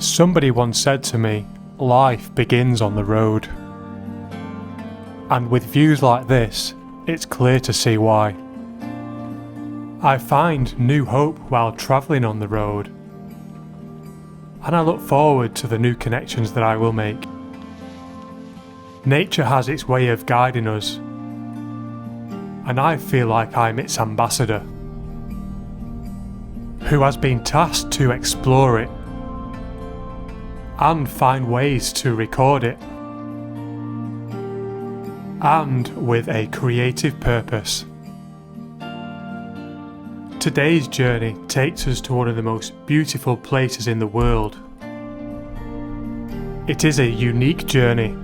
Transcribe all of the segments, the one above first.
Somebody once said to me, life begins on the road. And with views like this, it's clear to see why. I find new hope while travelling on the road, and I look forward to the new connections that I will make. Nature has its way of guiding us, and I feel like I'm its ambassador, who has been tasked to explore it and find ways to record it, and with a creative purpose. Today's journey takes us to one of the most beautiful places in the world. It is a unique journey,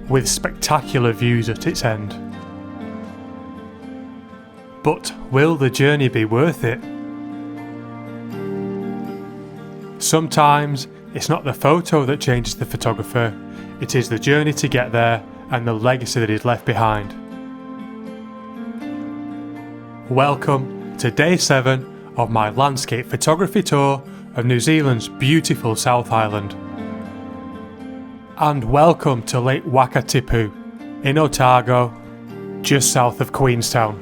with spectacular views at its end. But will the journey be worth it? Sometimes it's not the photo that changes the photographer, it is the journey to get there and the legacy that is left behind. Welcome to day 7 of my landscape photography tour of New Zealand's beautiful South Island. And welcome to Lake Wakatipu in Otago, just south of Queenstown.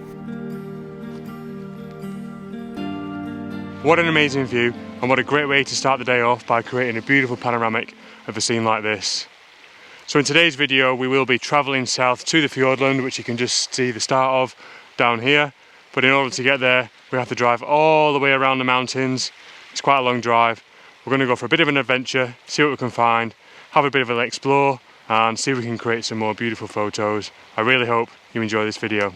What an amazing view, and what a great way to start the day off by creating a beautiful panoramic of a scene like this. So in today's video we will be travelling south to the Fiordland, which you can just see the start of down here. But in order to get there, we have to drive all the way around the mountains. It's quite a long drive. We're going to go for a bit of an adventure, see what we can find, have a bit of an explore, and see if we can create some more beautiful photos. I really hope you enjoy this video.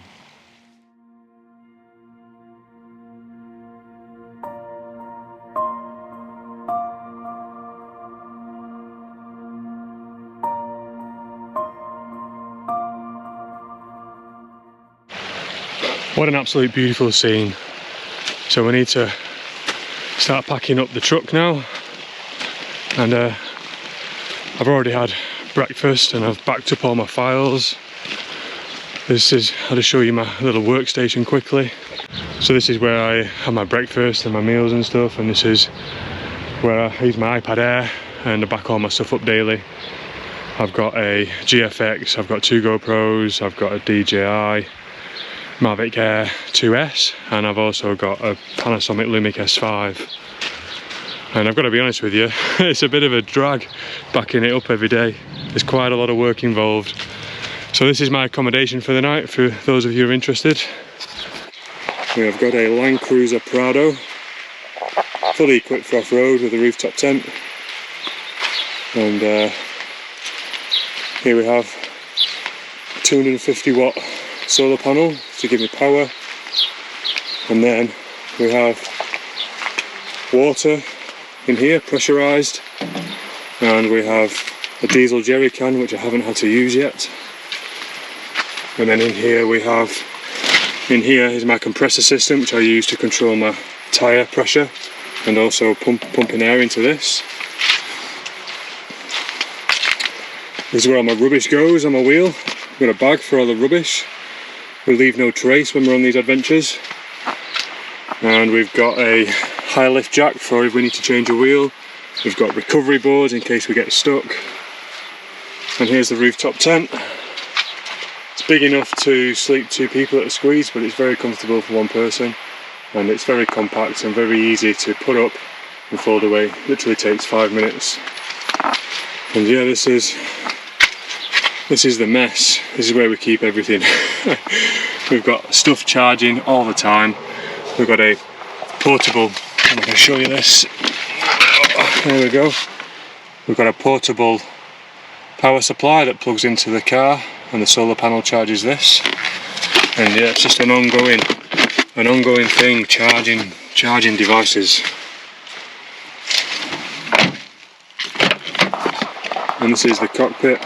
What an absolute beautiful scene. So we need to start packing up the truck now, and I've already had breakfast and I've backed up all my files. I'll just show you my little workstation quickly. So this is where I have my breakfast and my meals and stuff, and this is where I use my iPad Air and I back all my stuff up daily. I've got a GFX, I've got 2 GoPros, I've got a DJI Air 2S, and I've also got a Panasonic Lumix S5. And I've got to be honest with you, it's a bit of a drag backing it up every day. There's quite a lot of work involved. So this is my accommodation for the night, for those of you who are interested. We have got a Land Cruiser Prado, fully equipped for off-road with a rooftop tent. And here we have a 250 watt solar panel to give me power, and then we have water in here, pressurised, and we have a diesel jerry can which I haven't had to use yet. And then in here is my compressor system, which I use to control my tyre pressure and also pumping air into this. This is where all my rubbish goes on my wheel. I've got a bag for all the rubbish. We leave no trace when we're on these adventures. And we've got a high lift jack for if we need to change a wheel. We've got recovery boards in case we get stuck. And here's the rooftop tent. It's big enough to sleep 2 people at a squeeze, but it's very comfortable for 1 person. And it's very compact and very easy to put up and fold away. Literally takes 5 minutes. And yeah, this is the mess. This is where we keep everything. We've got stuff charging all the time. We've got a portable, and I can show you this. There we go. We've got a portable power supply that plugs into the car, and the solar panel charges this. And yeah, it's just an ongoing thing, charging devices. And this is the cockpit.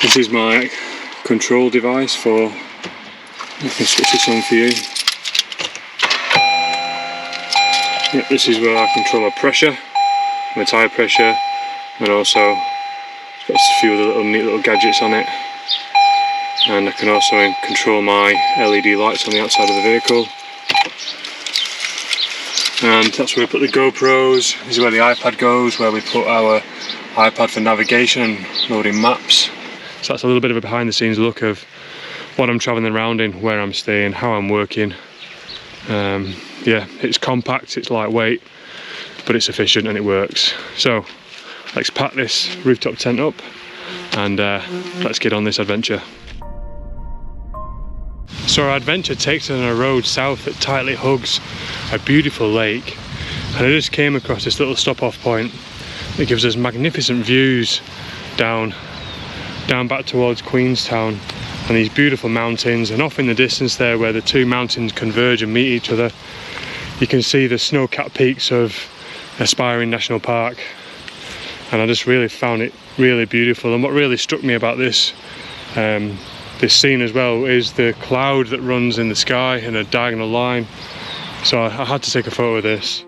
This is my control device for, I can switch this on for you. Yeah, this is where I control my pressure, my tyre pressure, and also it's got a few other neat little gadgets on it. And I can also control my LED lights on the outside of the vehicle. and that's where we put the GoPros. This is where the iPad goes, where we put our iPad for navigation and loading maps. So that's a little bit of a behind the scenes look of what I'm travelling around in, where I'm staying, how I'm working. Yeah, it's compact, it's lightweight, but it's efficient and it works. So let's pack this rooftop tent up and let's get on this adventure. So our adventure takes us on a road south that tightly hugs a beautiful lake, and I just came across this little stop off point that gives us magnificent views down back towards Queenstown and these beautiful mountains, and off in the distance there where the two mountains converge and meet each other you can see the snow-capped peaks of Aspiring National Park, and I just really found it really beautiful. And what really struck me about this this scene as well is the cloud that runs in the sky in a diagonal line, so I had to take a photo of this.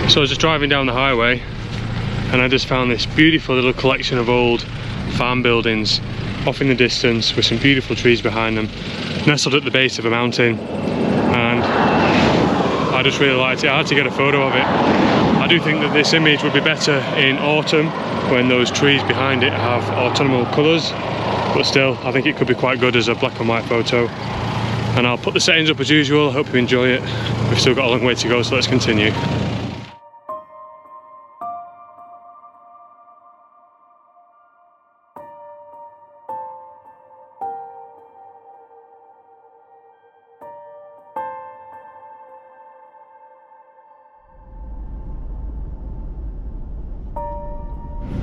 So I was just driving down the highway and I just found this beautiful little collection of old farm buildings off in the distance with some beautiful trees behind them, nestled at the base of a mountain, and I just really liked it. I had to get a photo of it. I do think that this image would be better in autumn when those trees behind it have autumnal colours, but still I think it could be quite good as a black and white photo. And I'll put the settings up as usual. Hope you enjoy it. We've still got a long way to go, so let's continue.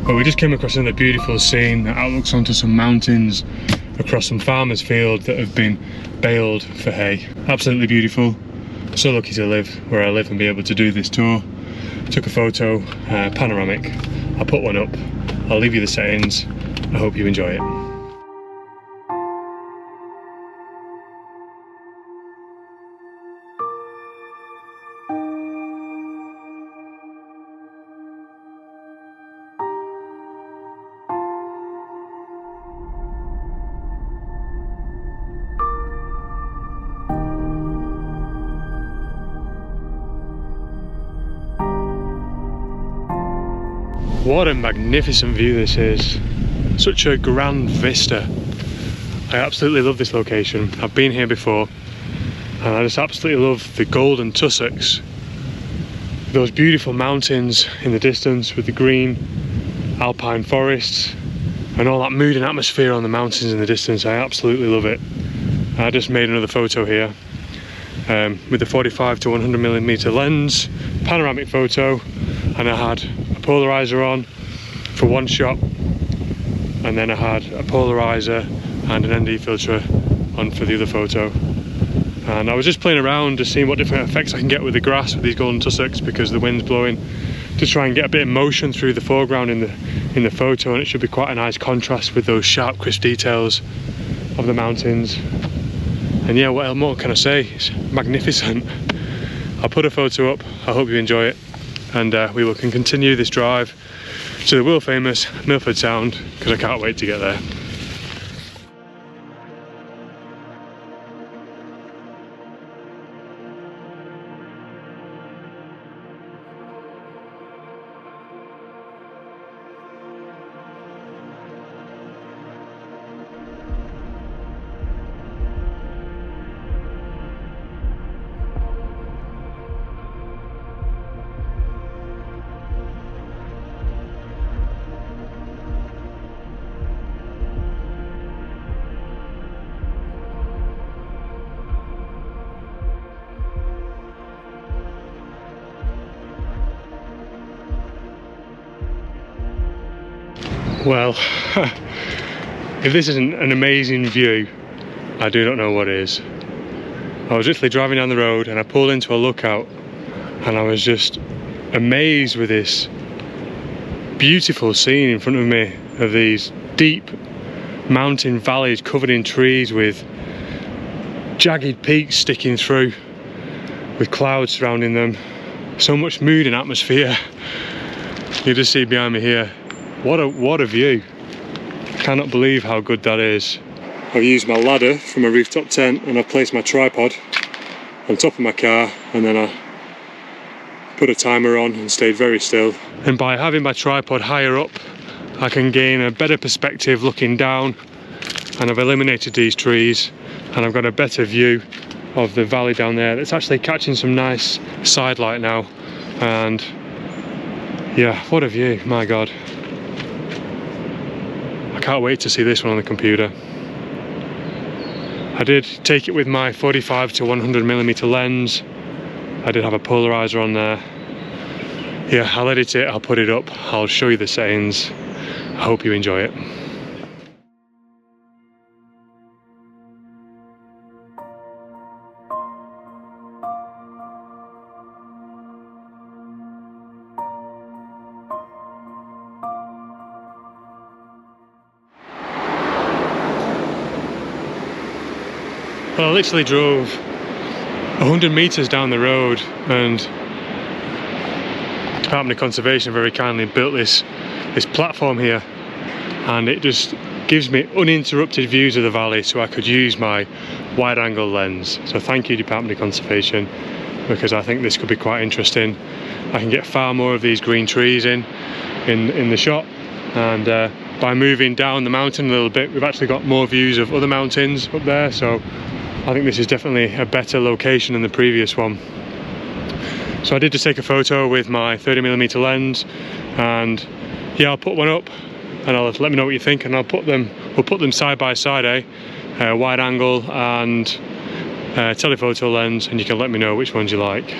Well, we just came across another beautiful scene that outlooks onto some mountains across some farmers' field that have been baled for hay. Absolutely beautiful. So lucky to live where I live and be able to do this tour. Took a photo, panoramic. I'll put one up. I'll leave you the settings. I hope you enjoy it. What a magnificent view this is. Such a grand vista. I absolutely love this location. I've been here before and I just absolutely love the golden tussocks. Those beautiful mountains in the distance with the green alpine forests and all that mood and atmosphere on the mountains in the distance. I absolutely love it. I just made another photo here with the 45-100mm lens, panoramic photo, and I had a polarizer on for one shot, and then I had a polarizer and an ND filter on for the other photo. And I was just playing around, just seeing what different effects I can get with the grass with these golden tussocks because the wind's blowing, to try and get a bit of motion through the foreground in the photo, and it should be quite a nice contrast with those sharp, crisp details of the mountains. And yeah, what more can I say? It's magnificent. I'll put a photo up. I hope you enjoy it, and we can continue this drive to the world famous Milford Sound because I can't wait to get there. Well, if this isn't an amazing view, I do not know what is. I was literally driving down the road and I pulled into a lookout and I was just amazed with this beautiful scene in front of me of these deep mountain valleys covered in trees with jagged peaks sticking through with clouds surrounding them. So much mood and atmosphere. You just see behind me here. What a view. Cannot believe how good that is. I've used my ladder from a rooftop tent and I've placed my tripod on top of my car, and then I put a timer on and stayed very still. And by having my tripod higher up, I can gain a better perspective looking down, and I've eliminated these trees and I've got a better view of the valley down there that's actually catching some nice side light now. And yeah, what a view, my god. I can't wait to see this one on the computer. I did take it with my 45-100mm lens. I did have a polarizer on there. Yeah, I'll edit it, I'll put it up, I'll show you the settings. I hope you enjoy it. Well, I literally drove 100 metres down the road, and the Department of Conservation very kindly built this platform here, and it just gives me uninterrupted views of the valley, so I could use my wide angle lens. So thank you, Department of Conservation, because I think this could be quite interesting. I can get far more of these green trees in the shot, and by moving down the mountain a little bit, we've actually got more views of other mountains up there. So I think this is definitely a better location than the previous one. So I did just take a photo with my 30mm lens, and yeah, I'll put one up and I'll let me know what you think, and we'll put them side by side, wide angle and telephoto lens, and you can let me know which ones you like.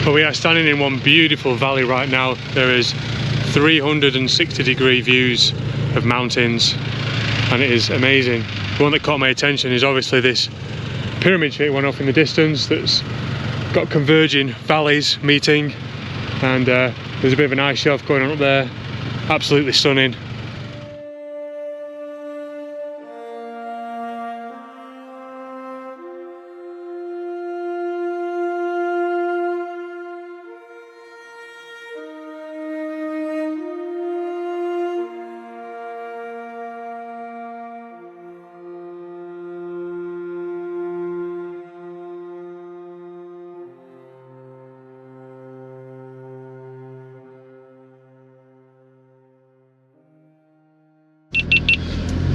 But we are standing in one beautiful valley right now. There is 360-degree views of mountains, and it is amazing. The one that caught my attention is obviously this pyramid shape one off in the distance that's got converging valleys meeting, and there's a bit of an ice shelf going on up there. Absolutely stunning.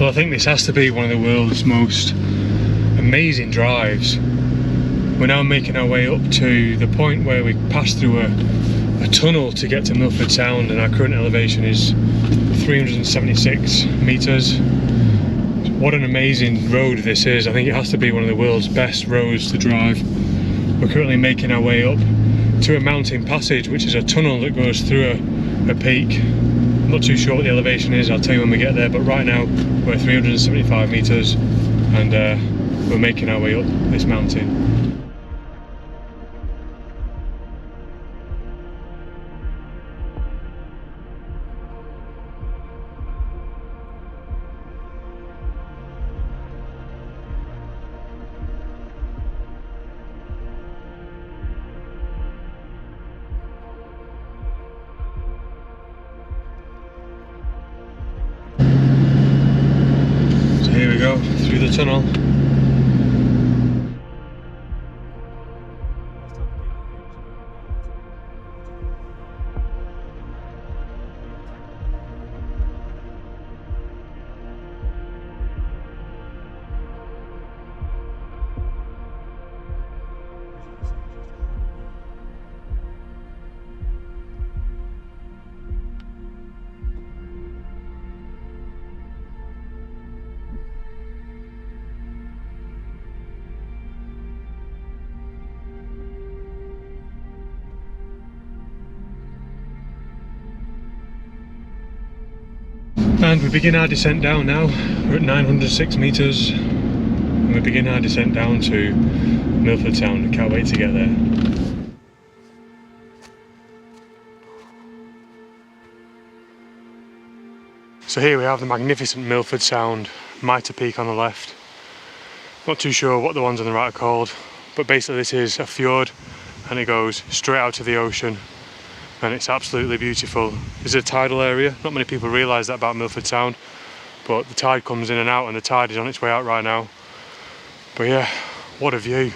Well, I think this has to be one of the world's most amazing drives. We're now making our way up to the point where we pass through a tunnel to get to Milford Sound, and our current elevation is 376 metres. What an amazing road this is. I think it has to be one of the world's best roads to drive. We're currently making our way up to a mountain passage, which is a tunnel that goes through a peak. I'm not too sure what the elevation is, I'll tell you when we get there, but right now we're 375 metres, and we're making our way up this mountain. Here we go, through the tunnel. And we begin our descent down now. We're at 906 metres. And we begin our descent down to Milford Sound. I can't wait to get there. So here we have the magnificent Milford Sound, Mitre Peak on the left. Not too sure what the ones on the right are called, but basically this is a fjord and it goes straight out to the ocean and it's absolutely beautiful. This is a tidal area, not many people realise that about Milford Sound, but the tide comes in and out and the tide is on its way out right now. But yeah, what a view.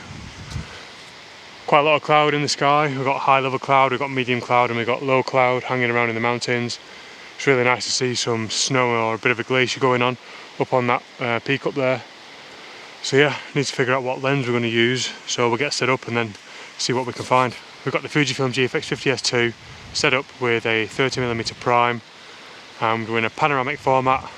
Quite a lot of cloud in the sky. We've got high level cloud, we've got medium cloud and we've got low cloud hanging around in the mountains. It's really nice to see some snow or a bit of a glacier going on up on that peak up there. So yeah, need to figure out what lens we're going to use, so we'll get set up and then see what we can find. We've got the Fujifilm GFX 50S2 set up with a 30mm prime and we're in a panoramic format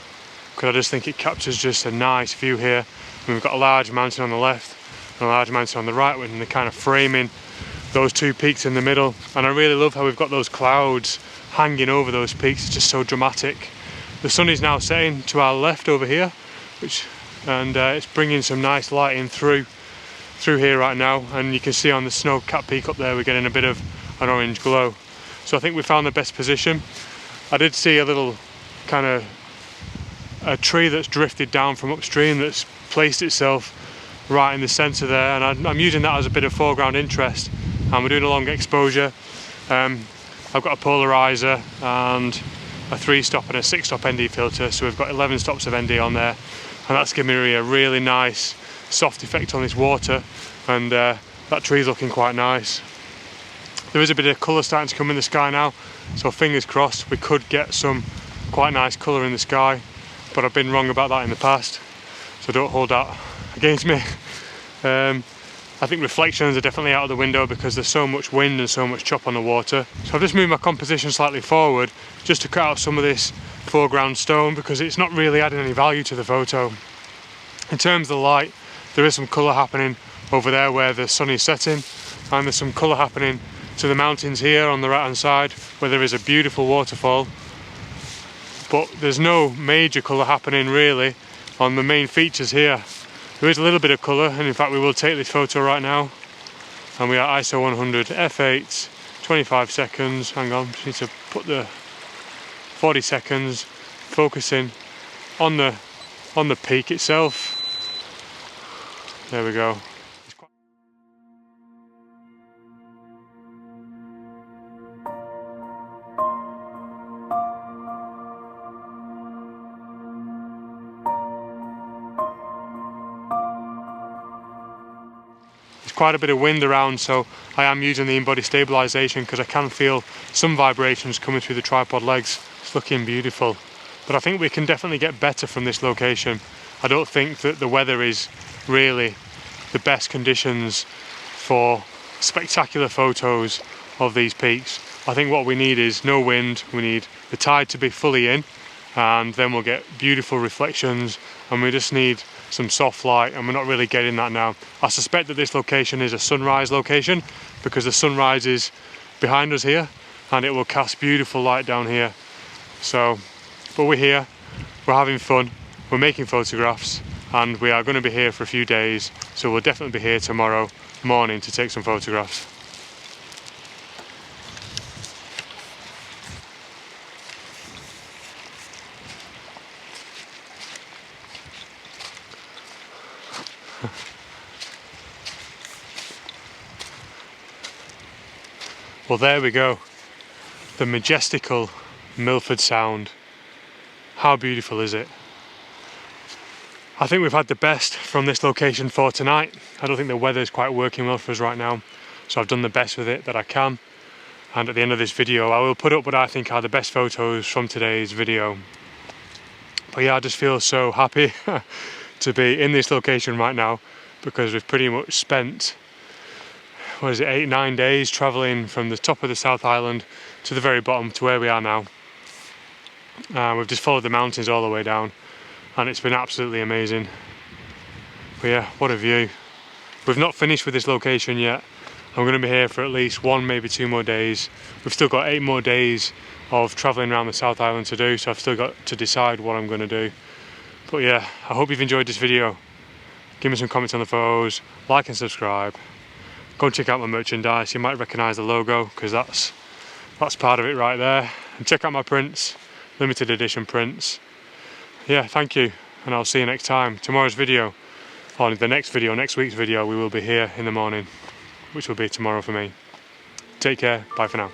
because I just think it captures just a nice view here. And we've got a large mountain on the left and a large mountain on the right and they're kind of framing those two peaks in the middle, and I really love how we've got those clouds hanging over those peaks. It's just so dramatic. The sun is now setting to our left over here, and it's bringing some nice light in through here right now, and you can see on the snow-capped peak up there we're getting a bit of an orange glow. So I think we found the best position. I did see a little kind of a tree that's drifted down from upstream that's placed itself right in the centre there, and I'm using that as a bit of foreground interest, and we're doing a long exposure. I've got a polarizer and a 3-stop and a 6-stop ND filter, so we've got 11 stops of ND on there, and that's giving me a really nice soft effect on this water, and that tree's looking quite nice. There is a bit of colour starting to come in the sky now, so fingers crossed we could get some quite nice colour in the sky, but I've been wrong about that in the past, so don't hold that against me. I think reflections are definitely out of the window because there's so much wind and so much chop on the water. So I've just moved my composition slightly forward just to cut out some of this foreground stone because it's not really adding any value to the photo. In terms of the light, there is some colour happening over there where the sun is setting, and there's some colour happening to the mountains here on the right hand side where there is a beautiful waterfall, but there's no major colour happening really on the main features here. There is a little bit of colour, and in fact we will take this photo right now, and we are ISO 100 f8, 25 seconds, hang on, just need to put the 40 seconds, focusing on the peak itself. There we go. Quite a bit of wind around, so I am using the in-body stabilisation because I can feel some vibrations coming through the tripod legs. It's looking beautiful, but I think we can definitely get better from this location. I don't think that the weather is really the best conditions for spectacular photos of these peaks. I think what we need is no wind, we need the tide to be fully in, and then we'll get beautiful reflections, and we just need some soft light, and we're not really getting that now. I suspect that this location is a sunrise location because the sunrise is behind us here and it will cast beautiful light down here. So, but we're here, we're having fun, we're making photographs, and we are going to be here for a few days, so we'll definitely be here tomorrow morning to take some photographs. Well, there we go, the majestical Milford Sound. How beautiful is it? I think we've had the best from this location for tonight. I don't think the weather is quite working well for us right now, so I've done the best with it that I can. And at the end of this video, I will put up what I think are the best photos from today's video. But yeah, I just feel so happy to be in this location right now because we've pretty much spent, 8-9 days travelling from the top of the South Island to the very bottom to where we are now. We've just followed the mountains all the way down and it's been absolutely amazing. But yeah, what a view. We've not finished with this location yet. I'm going to be here for at least 1, maybe 2 more days. We've still got 8 more days of travelling around the South Island to do, so I've still got to decide what I'm going to do. But yeah, I hope you've enjoyed this video. Give me some comments on the photos, like and subscribe. Go and check out my merchandise. You might recognise the logo because that's part of it right there. And check out my prints, limited edition prints. Yeah, thank you, and I'll see you next time. Tomorrow's video, or the next video, next week's video, we will be here in the morning, which will be tomorrow for me. Take care, bye for now.